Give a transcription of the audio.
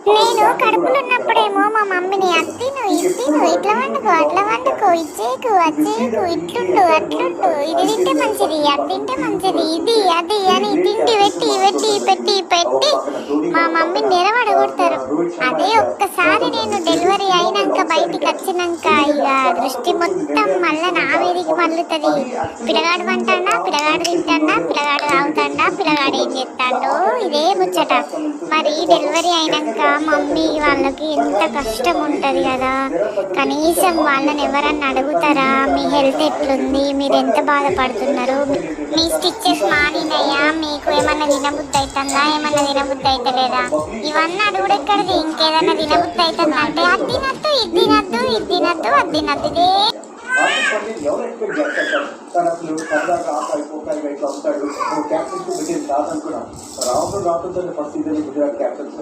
నేను కడుపులో ఉన్నప్పుడేమో మా మమ్మీని అత్తిను ఇత్తిను ఇట్లా వండుకో అట్లా వండుకో ఇచ్చేకు వచ్చేకు ఇట్లుండు అట్లుండు ఇది తింటే మంచిది అది తింటే మంచిది ఇది అది అని తిండి పెట్టి పెట్టి పెట్టి పెట్టి మా మమ్మీని నిలబడగొడతారు. అదే ఒక్కసారి నేను డెలివరీ అయినాక బయటికి వచ్చినాక ఇక దృష్టి మొత్తం మళ్ళీ నా మీదికి మళ్ళుతుంది. పిల్లగాడు వంటాడా, పిల్లగాడు తింటాడా, పిల్లగాడు తాగుతాడా, పిల్లగాడు ఏం చేస్తాడో ఇదే ముచ్చట. మరి డెలివరీ అయినాక మమ్మీ వాళ్ళకి ఎంత కష్టం ఉంటుంది కదా. కనీసం వాళ్ళని ఎవరన్నా అడుగుతారా మీ హెల్త్ ఎట్లుంది, మీరు ఎంత బాధపడుతున్నారు, మీ స్టిచ్చెస్ మారినాయా, మీకు ఏమన్నా తినబుద్ధి అవుతుందా, ఏమన్నా తినబుద్ధి అవుతలేదా, ఇవన్నీ అడుగుడు ఎక్కడిది. ఇంకేదన్నా తినబుద్ధి అవుతుందా అంటే అది తినద్దు ఇది తినద్దు ఇది తినద్దు అది తినద్దు ఇదే. ఎవరు ఎక్స్పెక్ట్ చేస్తారు సార్ అసలు సరదాగా అయిపోతాయి ఇట్లా ఉంటాడు క్యాప్టెన్స్ పెట్టేది కాదనుకున్నాం. రావడం ఫస్ట్ సీజన్ గుజరాత్ క్యాప్టెన్స్